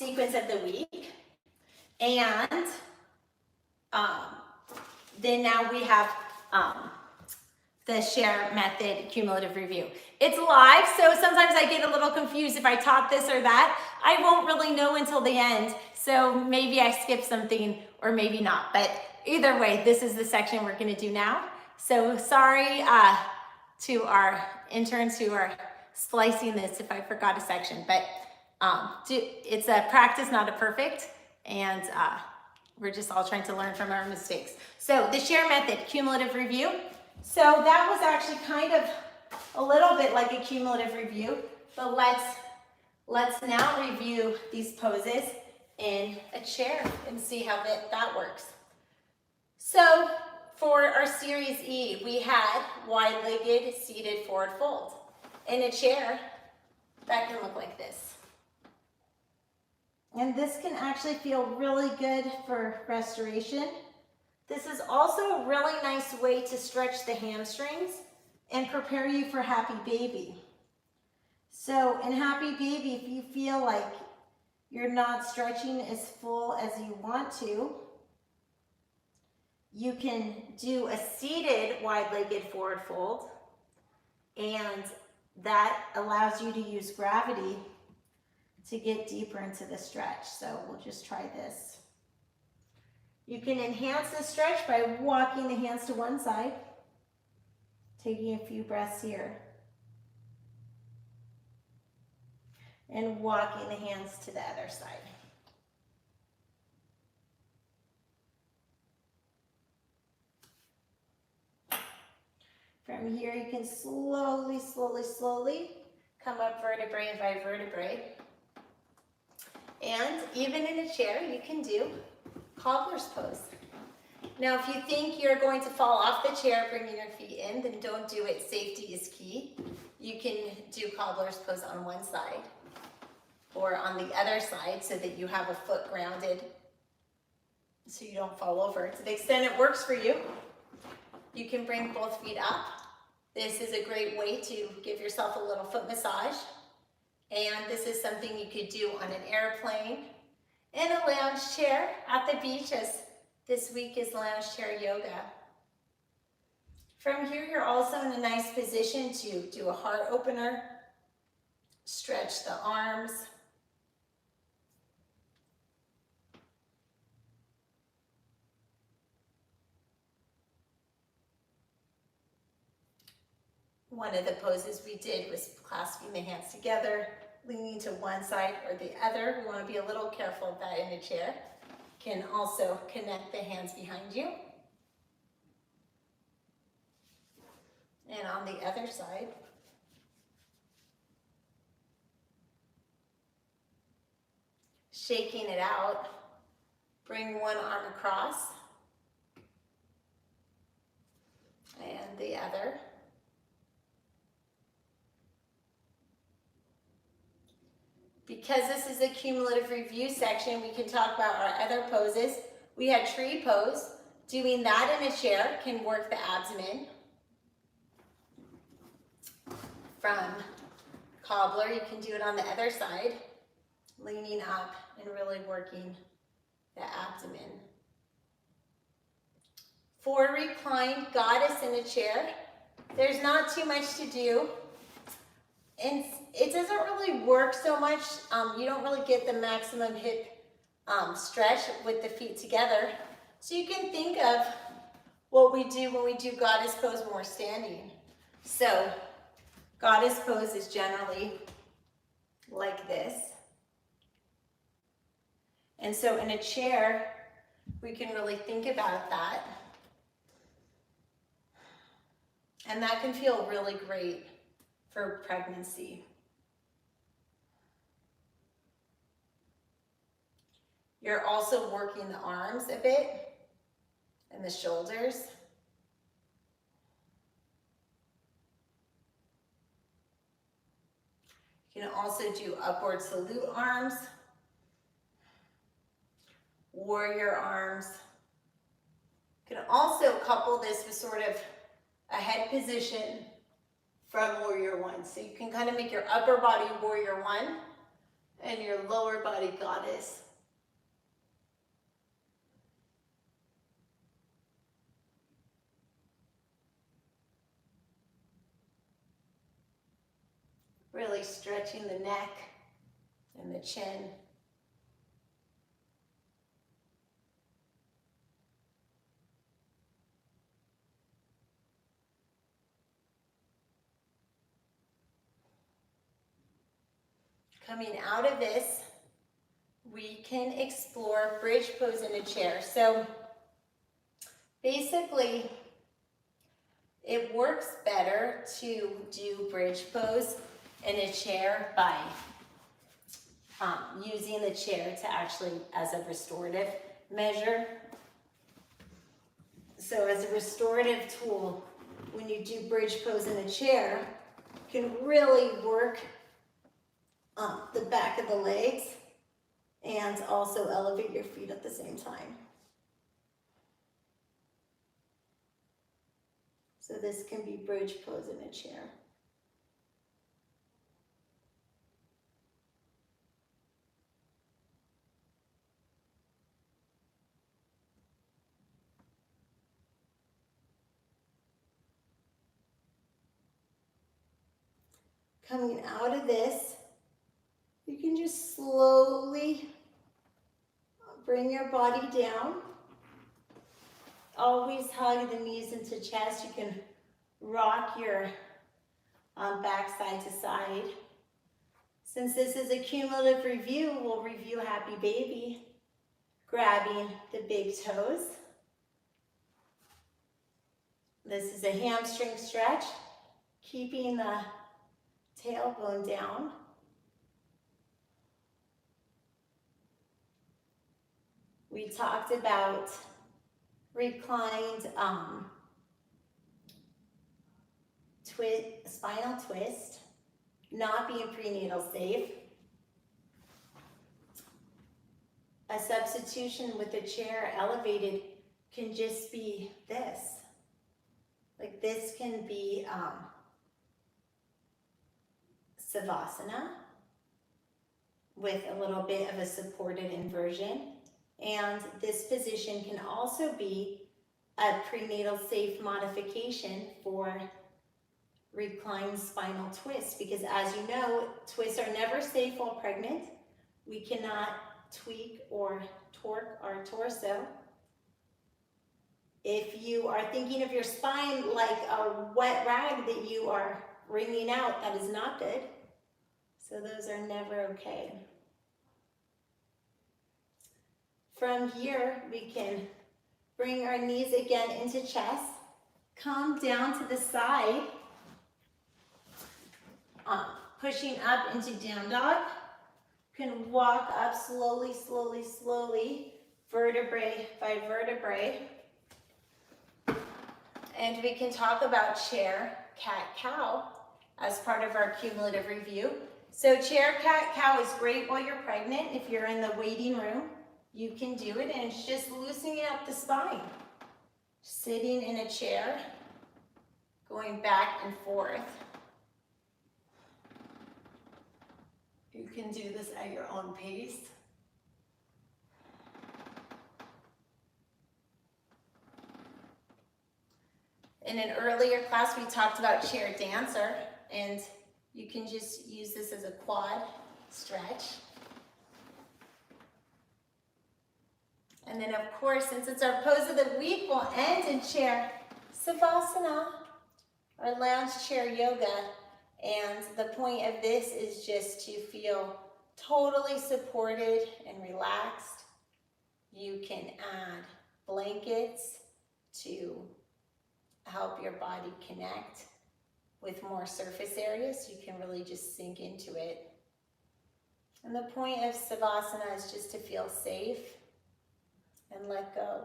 sequence of the week. And then now we have the share method cumulative review. It's live, so sometimes I get a little confused if I taught this or that. I won't really know until the end, so maybe I skipped something or maybe not. But either way, this is the section we're gonna do now. So sorry to our interns who are splicing this if I forgot a section, but it's a practice, not a perfect, and we're just all trying to learn from our mistakes. So the share method, cumulative review. So that was actually kind of a little bit like a cumulative review, but let's now review these poses in a chair and see how that works. So for our series E, we had wide-legged seated forward fold. In a chair, that can look like this. And this can actually feel really good for restoration. This is also a really nice way to stretch the hamstrings and prepare you for happy baby. So in happy baby, if you feel like you're not stretching as full as you want to, you can do a seated wide-legged forward fold, and that allows you to use gravity to get deeper into the stretch. So we'll just try this. You can enhance the stretch by walking the hands to one side, taking a few breaths here, and walking the hands to the other side. From here, you can slowly come up vertebrae by vertebrae. And even in a chair, you can do cobbler's pose. Now, if you think you're going to fall off the chair bringing your feet in, then don't do it. Safety is key. You can do cobbler's pose on one side or on the other side so that you have a foot grounded so you don't fall over. To the extent it works for you, you can bring both feet up. This is a great way to give yourself a little foot massage. And this is something you could do on an airplane, in a lounge chair, at the beach, as this week is lounge chair yoga. From here, you're also in a nice position to do a heart opener, stretch the arms. One of the poses we did was clasping the hands together, leaning to one side or the other. We want to be a little careful of that in a chair. Can also connect the hands behind you. And on the other side. Shaking it out. Bring one arm across. And the other. Because this is a cumulative review section, we can talk about our other poses. We had tree pose. Doing that in a chair can work the abdomen. From cobbler, you can do it on the other side, leaning up and really working the abdomen. For reclined goddess in a chair, there's not too much to do. And it doesn't really work so much. You don't really get the maximum hip stretch with the feet together. So you can think of what we do when we do goddess pose when we're standing. So goddess pose is generally like this. And so in a chair, we can really think about that. And that can feel really great for pregnancy. You're also working the arms a bit and the shoulders. You can also do upward salute arms, warrior arms. You can also couple this with sort of a head position from warrior one. So you can kind of make your upper body warrior one and your lower body goddess. Really stretching the neck and the chin. Coming out of this, we can explore bridge pose in a chair. So basically, it works better to do bridge pose in a chair by using the chair to actually as a restorative measure. So as a restorative tool, when you do bridge pose in a chair, you can really work the back of the legs and also elevate your feet at the same time. So this can be bridge pose in a chair. Coming out of this, you can just slowly bring your body down. Always hug the knees into chest. You can rock your back side to side. Since this is a cumulative review, we'll review Happy Baby, grabbing the big toes. This is a hamstring stretch, keeping the tailbone down. We talked about reclined spinal twist, not being prenatal safe. A substitution with a chair elevated can just be this. Like this can be Savasana with a little bit of a supported inversion. And this position can also be a prenatal safe modification for reclined spinal twist, because as you know, twists are never safe while pregnant. We cannot tweak or torque our torso. If you are thinking of your spine like a wet rag that you are wringing out, that is not good. So those are never okay. From here, we can bring our knees again into chest, come down to the side, pushing up into down dog. You can walk up slowly, slowly, slowly, vertebrae by vertebrae. And we can talk about chair, cat, cow as part of our cumulative review. So chair, cat, cow is great while you're pregnant. If you're in the waiting room, you can do it, and it's just loosening up the spine. Sitting in a chair, going back and forth. You can do this at your own pace. In an earlier class, we talked about chair dancer, and you can just use this as a quad stretch. And then of course, since it's our pose of the week, we'll end in chair Savasana, or lounge chair yoga. And the point of this is just to feel totally supported and relaxed. You can add blankets to help your body connect with more surface areas, so you can really just sink into it. And the point of Savasana is just to feel safe and let go.